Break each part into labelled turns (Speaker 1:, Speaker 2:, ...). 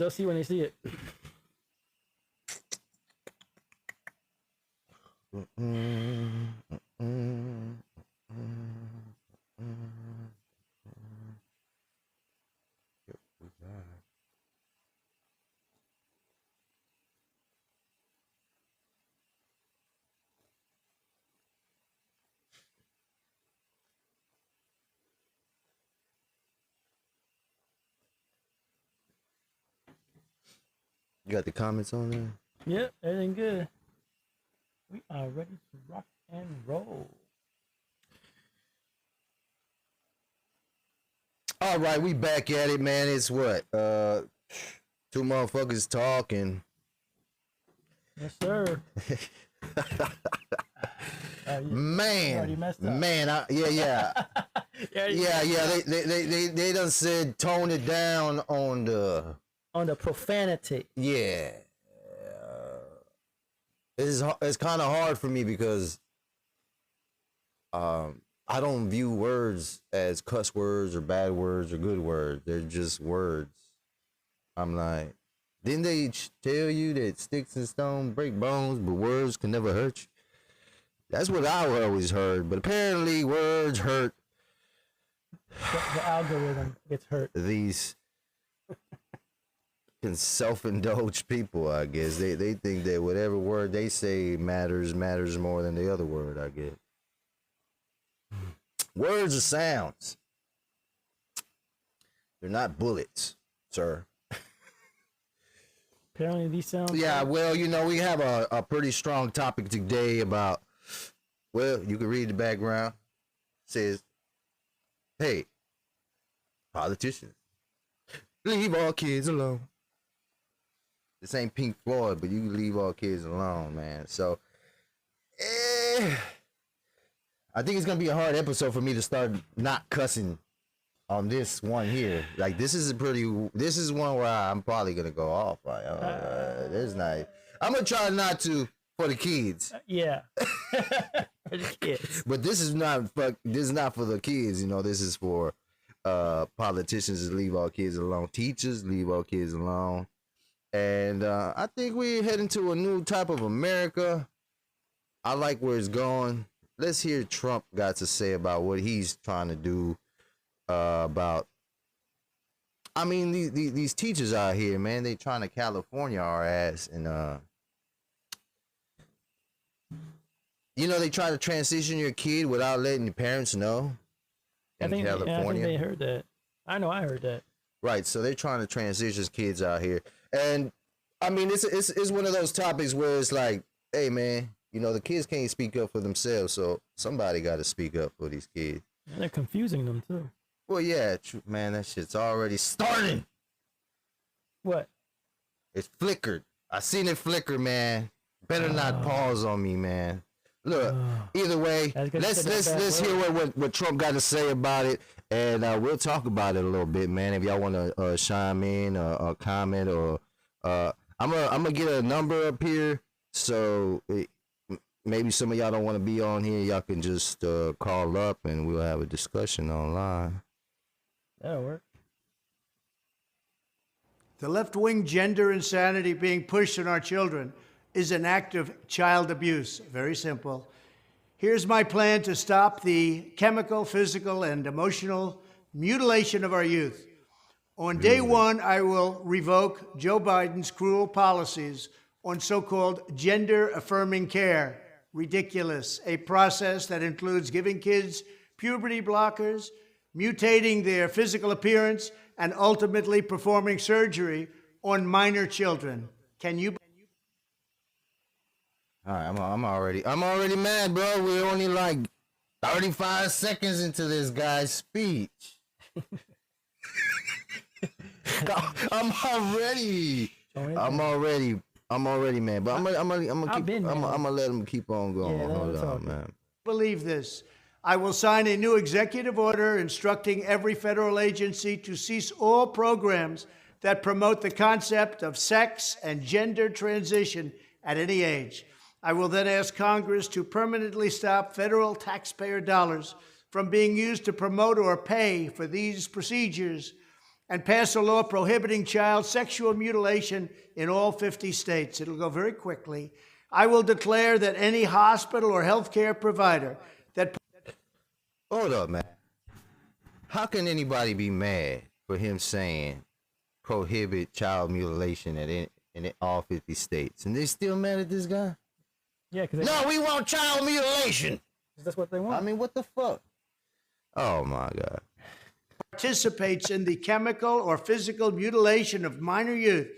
Speaker 1: They'll see when they see it.
Speaker 2: You got the comments on there?
Speaker 1: Yep, everything good. We are ready to rock and roll.
Speaker 2: All right, we back at it, man. It's what? Two motherfuckers talking.
Speaker 1: Yes, sir.
Speaker 2: Man, man, yeah. They done said tone it down on the
Speaker 1: profanity.
Speaker 2: Yeah, it's kind of hard for me because I don't view words as cuss words or bad words or good words. They're just words. I'm like, didn't they tell you that sticks and stones break bones, but words can never hurt you? That's what I always heard, but apparently words hurt.
Speaker 1: The algorithm gets hurt.
Speaker 2: These self-indulged people, I guess. They think that whatever word they say matters more than the other word, I guess. Words are sounds. They're not bullets, sir.
Speaker 1: Apparently these sounds...
Speaker 2: Yeah, well, you know, we have a pretty strong topic today about... Well, you can read the background. It says, hey, politicians, leave all kids alone. This ain't Pink Floyd, but you can leave all kids alone, man. So, I think it's going to be a hard episode for me to start not cussing on this one here. Like, this is one where I'm probably going to go off. Like, this night. I'm going to try not to for the kids.
Speaker 1: Yeah. For the kids.
Speaker 2: But this is not for the kids, you know. This is for politicians to leave all kids alone. Teachers, leave all kids alone. And I think we're heading to a new type of America. I like where it's going. Let's hear Trump got to say about what he's trying to do about. I mean, these teachers out here, man, they trying to California our ass, and you know, they try to transition your kid without letting your parents know.
Speaker 1: I think they heard that. I know I heard that.
Speaker 2: Right, so they're trying to transition kids out here, and I mean, it's one of those topics where it's like, hey, man, you know, the kids can't speak up for themselves, so somebody got to speak up for these kids.
Speaker 1: And they're confusing them too.
Speaker 2: Well, yeah, man, that shit's already starting.
Speaker 1: What?
Speaker 2: It's flickered. I seen it flicker, man. Better not pause on me, man. Look, either way, let's hear what Trump got to say about it, and we'll talk about it a little bit, man. If y'all want to chime in or comment, or I'm gonna get a number up here, so maybe some of y'all don't want to be on here. Y'all can just call up, and we'll have a discussion online.
Speaker 1: That'll work.
Speaker 3: The left-wing gender insanity being pushed on our children is an act of child abuse. Very simple. Here's my plan to stop the chemical, physical, and emotional mutilation of our youth. On day one, I will revoke Joe Biden's cruel policies on so-called gender-affirming care. Ridiculous. A process that includes giving kids puberty blockers, mutating their physical appearance, and ultimately performing surgery on minor children. Can you?
Speaker 2: All right, I'm already mad, bro. We're only like 35 seconds into this guy's speech. I'm already mad. But I'm gonna let him keep on going.
Speaker 3: Yeah,
Speaker 2: hold on, man.
Speaker 3: Believe this. I will sign a new executive order instructing every federal agency to cease all programs that promote the concept of sex and gender transition at any age. I will then ask Congress to permanently stop federal taxpayer dollars from being used to promote or pay for these procedures and pass a law prohibiting child sexual mutilation in all 50 states. It'll go very quickly. I will declare that any hospital or healthcare provider that...
Speaker 2: Hold up, man. How can anybody be mad for him saying prohibit child mutilation in all 50 states? And they still mad at this guy?
Speaker 1: Yeah, because
Speaker 2: no, we want child mutilation.
Speaker 1: That's what they want.
Speaker 2: I mean, what the fuck? Oh my God.
Speaker 3: Participates in the chemical or physical mutilation of minor youth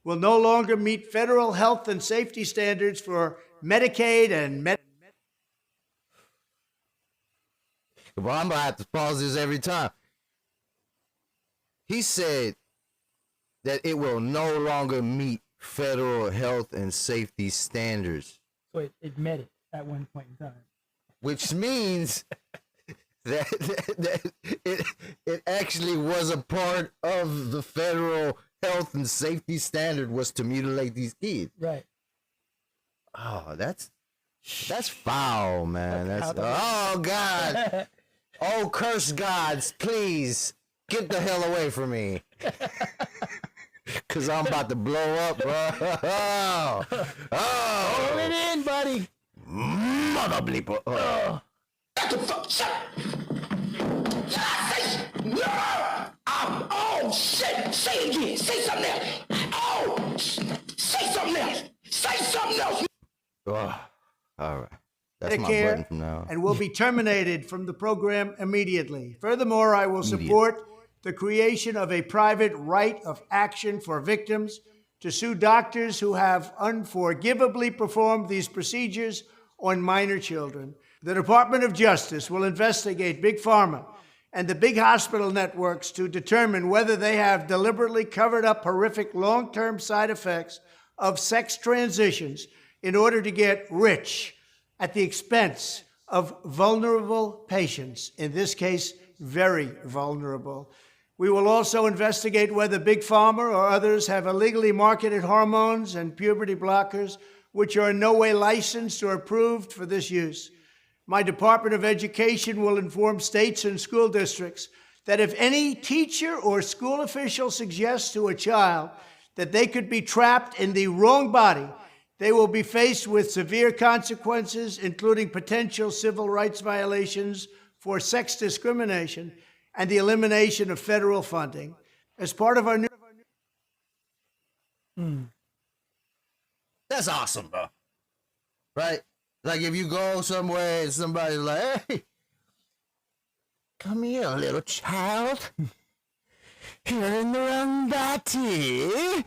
Speaker 3: will no longer meet federal health and safety standards for Medicaid and
Speaker 2: Well, I'm gonna have to pause this every time. He said that it will no longer meet federal health and safety standards.
Speaker 1: So it met it at one point in time.
Speaker 2: Which means that it actually was a part of the federal health and safety standard was to mutilate these kids.
Speaker 1: Right.
Speaker 2: Oh, that's foul, man. That's oh God. Oh, curse gods, please get the hell away from me. Cause I'm about to blow up, bro. Oh.
Speaker 1: Hold it in, buddy.
Speaker 2: Mother bleeper. Oh.
Speaker 4: What the fuck? Shut up. Oh, shit. Say it again. Say something else. Oh, say something else. Say something else.
Speaker 2: Oh. All right. That's my
Speaker 3: Medicare
Speaker 2: button from now on.
Speaker 3: and will be terminated from the program immediately. Furthermore, I will support the creation of a private right of action for victims to sue doctors who have unforgivably performed these procedures on minor children. The Department of Justice will investigate Big Pharma and the big hospital networks to determine whether they have deliberately covered up horrific long-term side effects of sex transitions in order to get rich at the expense of vulnerable patients, in this case, very vulnerable. We will also investigate whether Big Pharma or others have illegally marketed hormones and puberty blockers, which are in no way licensed or approved for this use. My Department of Education will inform states and school districts that if any teacher or school official suggests to a child that they could be trapped in the wrong body, they will be faced with severe consequences, including potential civil rights violations for sex discrimination and the elimination of federal funding. As part of our new...
Speaker 2: That's awesome, bro. Right? Like if you go somewhere and somebody's like, hey, come here, little child. You're in the wrong body.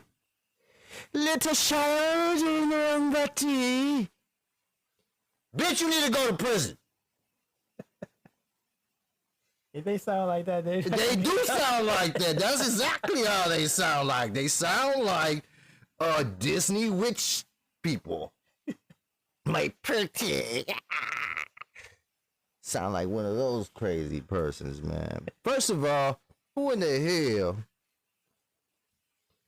Speaker 2: Little child, you're in the wrong body. Bitch, you need to go to prison.
Speaker 1: If they sound like that, they
Speaker 2: do sound like that. That's exactly how they sound like. They sound like Disney witch people. My pretty. Sound like one of those crazy persons, man. First of all, who in the hell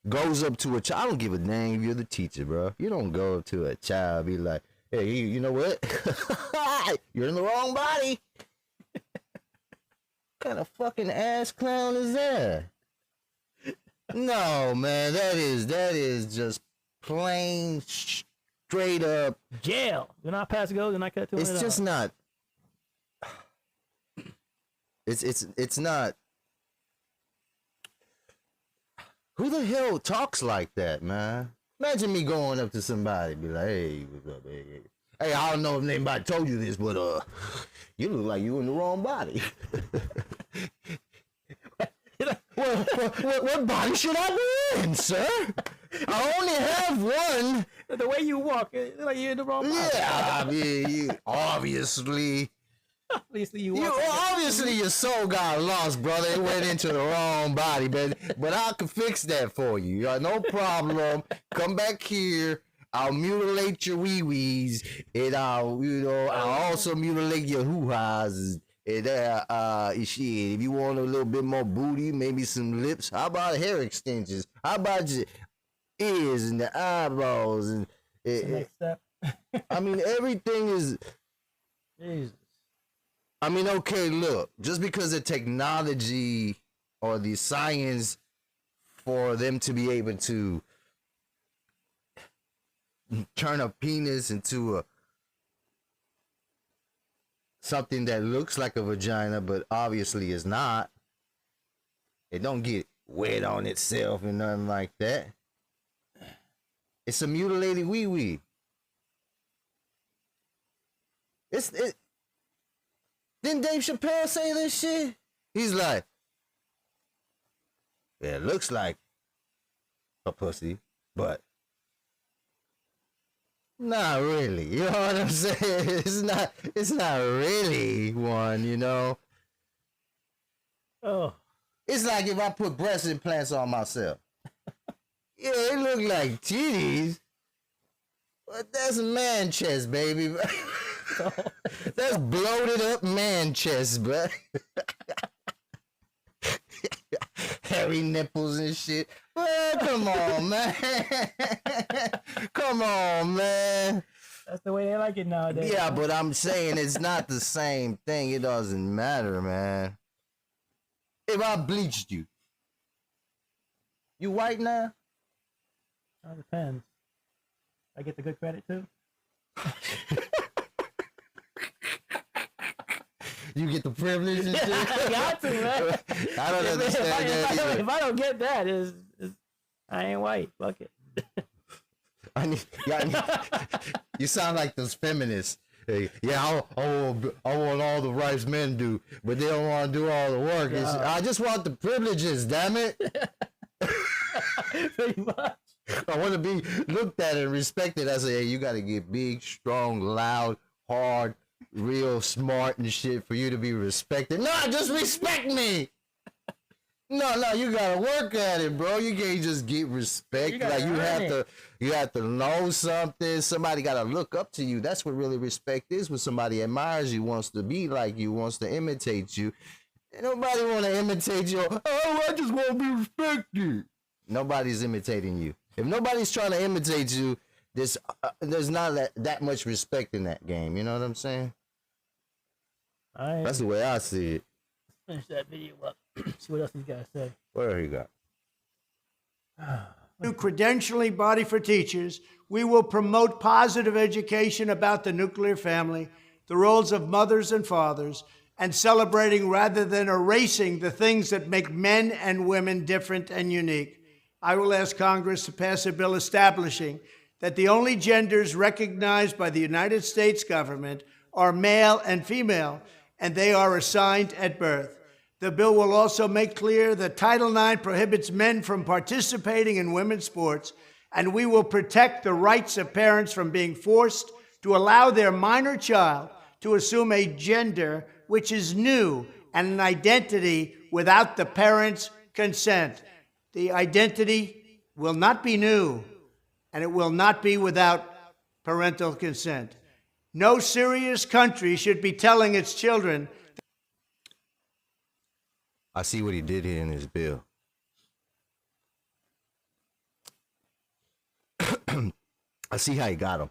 Speaker 2: goes up to a child? I don't give a damn if you're the teacher, bro. You don't go up to a child and be like, hey, you know what? You're in the wrong body. What kind of fucking ass clown is that? No, man, that is just plain straight up
Speaker 1: jail. Do not pass go. Do not cut $200.
Speaker 2: It's just not. It's not. Who the hell talks like that, man? Imagine me going up to somebody and be like, hey, what's up, hey, I don't know if anybody told you this, but you look like you in the wrong body. What body should I be in, sir? I only have one.
Speaker 1: The way you walk, it's like you're in the wrong body.
Speaker 2: Yeah, I mean, obviously.
Speaker 1: Obviously,
Speaker 2: obviously your soul got lost, brother. It went into the wrong body, but I can fix that for you. No problem. Come back here. I'll mutilate your wee-wees, and I'll also mutilate your hoo-has. And shit, if you want a little bit more booty, maybe some lips. How about hair extensions? How about your ears and the eyeballs and
Speaker 1: next step.
Speaker 2: I mean, everything is.
Speaker 1: Jesus.
Speaker 2: I mean, okay, look, just because the technology or the science for them to be able to turn a penis into a something that looks like a vagina but obviously is not. It don't get wet on itself and nothing like that. It's a mutilated wee-wee. Didn't Dave Chappelle say this shit? He's like, yeah, it looks like a pussy, but not really. You know what I'm saying? It's not really one, you know?
Speaker 1: Oh.
Speaker 2: It's like if I put breast implants on myself. Yeah, it look like titties, but that's man chest, baby. That's bloated up man chest, bro. Hairy nipples and shit. Well, come on, man. Come on, man.
Speaker 1: That's the way they like it nowadays.
Speaker 2: Yeah, but I'm saying it's not the same thing. It doesn't matter, man. If I bleached you, you white now?
Speaker 1: It depends. I get the good credit too.
Speaker 2: You get the privilege and shit?
Speaker 1: I got to, man.
Speaker 2: I don't understand that either.
Speaker 1: If I don't get that, I ain't white. Fuck it.
Speaker 2: You sound like those feminists. Hey, yeah, I want all the rights men do, but they don't want to do all the work. I just want the privileges, damn it.
Speaker 1: Pretty much.
Speaker 2: I want to be looked at and respected. I say, hey, you got to get big, strong, loud, hard, real smart and shit for you to be respected. No, just respect me. No, you gotta work at it, bro. You can't just get respect. You have to know something. Somebody gotta look up to you. That's what really respect is. When somebody admires you, wants to be like you, wants to imitate you. And nobody want to imitate you. Oh, I just want to be respected. Nobody's imitating you. If nobody's trying to imitate you, there's not that much respect in that game. You know what I'm saying? That's the way I see it.
Speaker 1: Finish that video up. See what else these guys say.
Speaker 2: What you got?
Speaker 3: New credentialing body for teachers, we will promote positive education about the nuclear family, the roles of mothers and fathers, and celebrating rather than erasing the things that make men and women different and unique. I will ask Congress to pass a bill establishing that the only genders recognized by the United States government are male and female, and they are assigned at birth. The bill will also make clear that Title IX prohibits men from participating in women's sports, and we will protect the rights of parents from being forced to allow their minor child to assume a gender which is new and an identity without the parent's consent. The identity will not be new, and it will not be without parental consent. No serious country should be telling its children.
Speaker 2: I see what he did here in his bill. I see how he got him.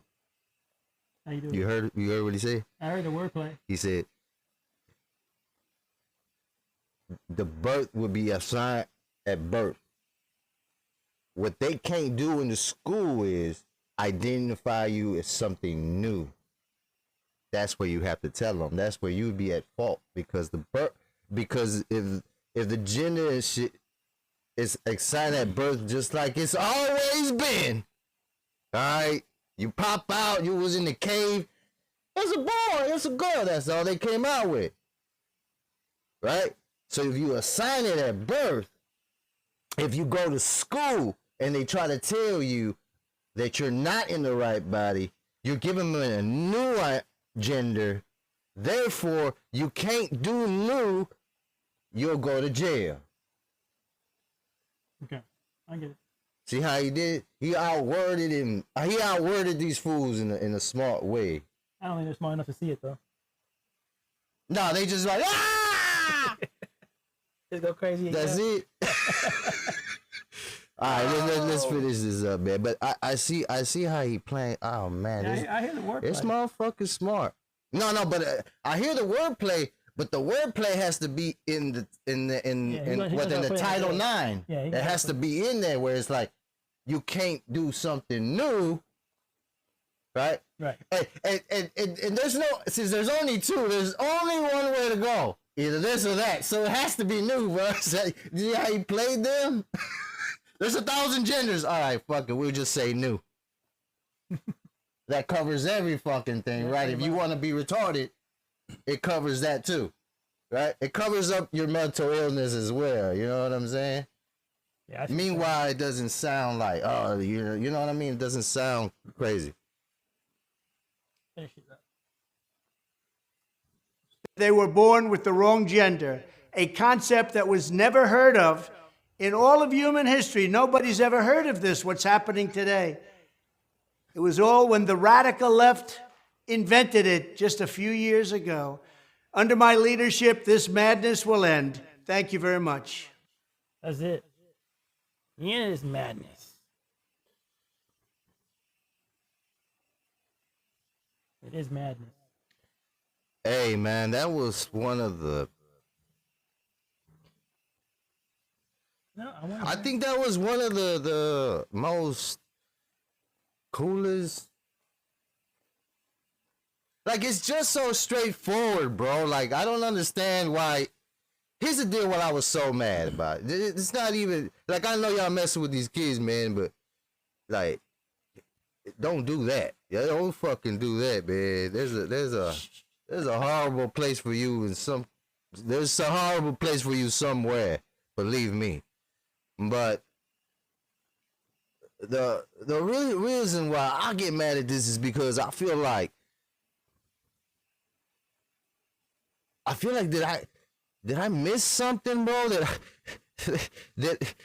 Speaker 1: How you doing?
Speaker 2: You heard what he said?
Speaker 1: I heard the wordplay.
Speaker 2: He said the birth will be assigned at birth. What they can't do in the school is identify you as something new. That's where you have to tell them. That's where you'd be at fault because if the gender and shit is assigned at birth just like it's always been, all right, you pop out, you was in the cave, it's a boy, it's a girl, that's all they came out with, right? So if you assign it at birth, if you go to school and they try to tell you that you're not in the right body, you're giving them a new gender, therefore you can't do new, you'll go to jail.
Speaker 1: Okay, I get it.
Speaker 2: See how he did? He outworded these fools in a smart way.
Speaker 1: I don't think they're smart enough to see it though.
Speaker 2: No, they just like ah.
Speaker 1: Just go crazy.
Speaker 2: That's it. All right, let's finish this up, man. But I see how he playing. Oh man,
Speaker 1: yeah, I hear the wordplay.
Speaker 2: This motherfucker's smart. No, but I hear the wordplay. But the wordplay has to be in the within the Title IX. Yeah, it has to be in there where it's like you can't do something new, right?
Speaker 1: Right.
Speaker 2: And there's no, since there's only two, there's only one way to go. Either this or that. So it has to be new, bro. You see how he played them? There's 1,000 genders. All right, fuck it. We'll just say new. That covers every fucking thing, right? If you want to be retarded, it covers that too, right? It covers up your mental illness as well. You know what I'm saying? Yeah. Meanwhile, it doesn't sound like, oh, you know what I mean? It doesn't sound crazy.
Speaker 3: They were born with the wrong gender, a concept that was never heard of in all of human history. Nobody's ever heard of this, what's happening today. It was all when the radical left invented it just a few years ago. Under my leadership, this madness will end. Thank you very much.
Speaker 1: That's it. The end is madness. It is madness.
Speaker 2: Hey, man, that was one of the...
Speaker 1: No,
Speaker 2: I think that was one of the most coolest. Like, it's just so straightforward, bro. Like, I don't understand why. Here's the deal what I was so mad about. It's not even, like, I know y'all messing with these kids, man, but, like, don't do that. Yeah, don't fucking do that, man. There's a horrible place for you there's a horrible place for you somewhere, believe me. But the real reason why I get mad at this is because I feel like did I miss something, bro? That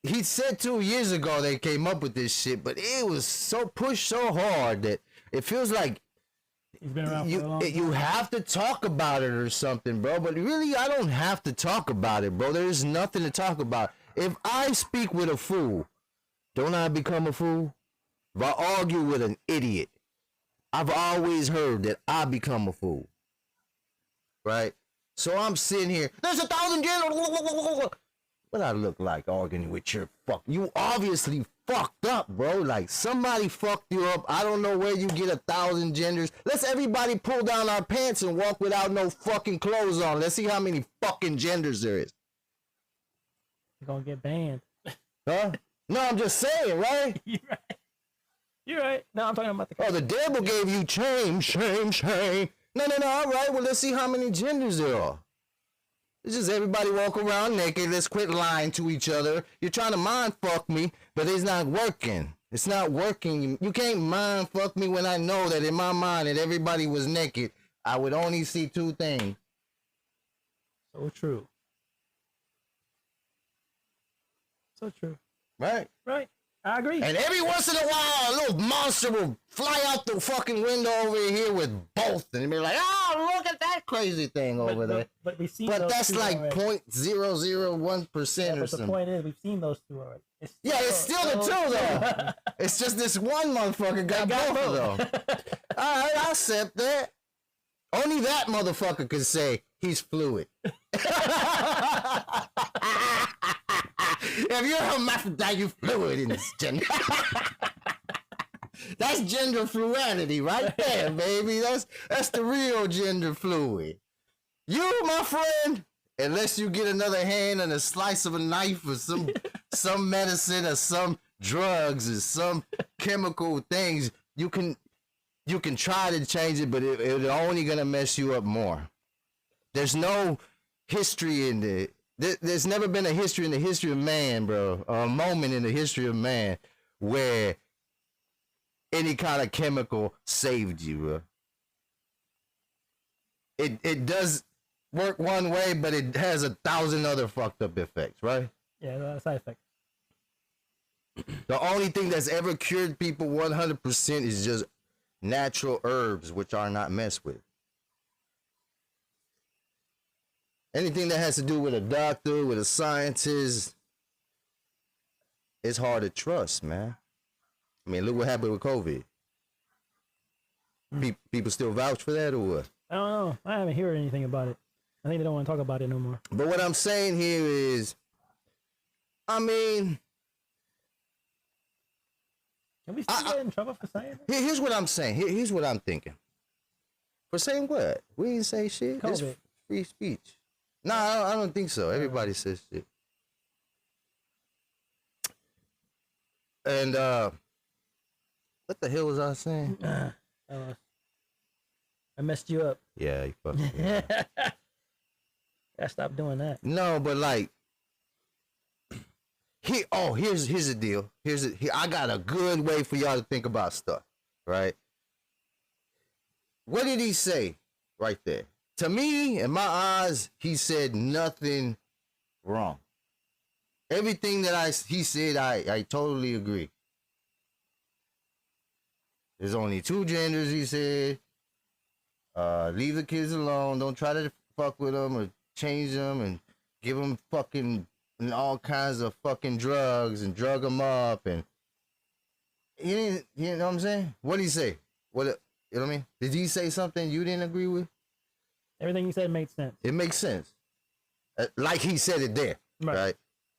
Speaker 2: he said 2 years ago they came up with this shit, but it was so pushed so hard that it feels like
Speaker 1: he's been around for a long time.
Speaker 2: You have to talk about it or something, bro. But really, I don't have to talk about it, bro. There's nothing to talk about. If I speak with a fool, don't I become a fool? If I argue with an idiot, I've always heard that I become a fool. Right? So I'm sitting here, there's 1,000 genders. What I look like arguing with your fuck? You obviously fucked up, bro. Like, somebody fucked you up. I don't know where you get 1,000 genders. Let's everybody pull down our pants and walk without no fucking clothes on. Let's see how many fucking genders there is.
Speaker 1: You're gonna get banned.
Speaker 2: Huh? No, I'm just saying, right?
Speaker 1: You're right. You're right. No, I'm talking about the...
Speaker 2: Oh, the devil gave you shame. No. All right, well, let's see how many genders there are. It's just everybody walk around naked. Let's quit lying to each other. You're trying to mind fuck me, but it's not working. It's not working. You can't mind fuck me when I know that in my mind that everybody was naked. I would only see two things.
Speaker 1: So true. So true.
Speaker 2: Right?
Speaker 1: Right. I agree.
Speaker 2: And every once in a while, a little monster will fly out the fucking window over here with both, and be like, "Oh, look at that crazy thing over there."
Speaker 1: But we've seen.
Speaker 2: But
Speaker 1: those
Speaker 2: that's
Speaker 1: two
Speaker 2: like
Speaker 1: already.
Speaker 2: 0.001% or
Speaker 1: But
Speaker 2: something.
Speaker 1: the point is, we've seen those two already.
Speaker 2: It's still the two though. It's just this one motherfucker got both of them. All right, I'll accept that. Only that motherfucker can say he's fluid. If you're a hermaphrodite, you're fluid in this gender. That's gender fluidity right there, baby. That's the real gender fluid. You, my friend, unless you get another hand and a slice of a knife or some medicine or some drugs or some chemical things, you can try to change it, but it's only gonna mess you up more. There's no history in the. There's never been a history in the history of man, bro, or a moment in the history of man where any kind of chemical saved you, bro. It does work one way, but it has 1,000 other fucked up effects, right?
Speaker 1: Yeah, side effects.
Speaker 2: The only thing that's ever cured people 100% is just natural herbs, which are not messed with. Anything that has to do with a doctor, with a scientist, it's hard to trust, man. I mean, look what happened with COVID. People still vouch for that or what?
Speaker 1: I don't know. I haven't heard anything about it. I think they don't want to talk about it no more.
Speaker 2: But what I'm saying here is, I mean,
Speaker 1: Can we still get in trouble for saying it?
Speaker 2: here's what I'm saying. Here's what I'm thinking. For saying what? We didn't say shit. It's
Speaker 1: COVID.
Speaker 2: free speech. No, I don't think so. Everybody says shit. And what the hell was I saying?
Speaker 1: I messed you up.
Speaker 2: Yeah, you fucking.
Speaker 1: I stopped doing that.
Speaker 2: No, but like, here's the deal. I got a good way for y'all to think about stuff, right? What did he say right there? To me, in my eyes, he said nothing wrong. Everything that he said, I totally agree. There's only 2 genders, he said. Leave the kids alone. Don't try to fuck with them or change them and give them fucking and all kinds of fucking drugs and drug them up. And you know what I'm saying? What did he say? You know what I mean? Did he say something you didn't agree with?
Speaker 1: Everything you said made sense.
Speaker 2: It makes sense. Like he said it there, right?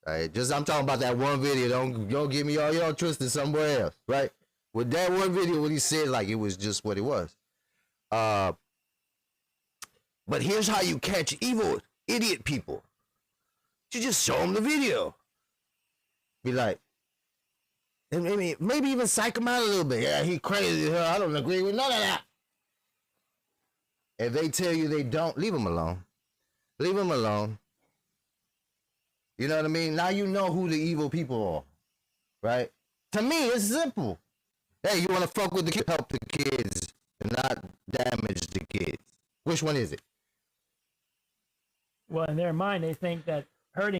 Speaker 2: Right. Just I'm talking about that one video. Don't give me all y'all twisted somewhere else, right? With that one video, what he said, like it was just what it was. But here's how you catch evil idiot people. You just show them the video. Be like, and maybe even psych them out a little bit. Yeah, he crazy. I don't agree with none of that. If they tell you they don't, leave them alone. Leave them alone. You know what I mean? Now you know who the evil people are, right? To me, it's simple. Hey, you want to fuck with the kids? Help the kids and not damage the kids. Which one is it?
Speaker 1: Well, in their mind, they think that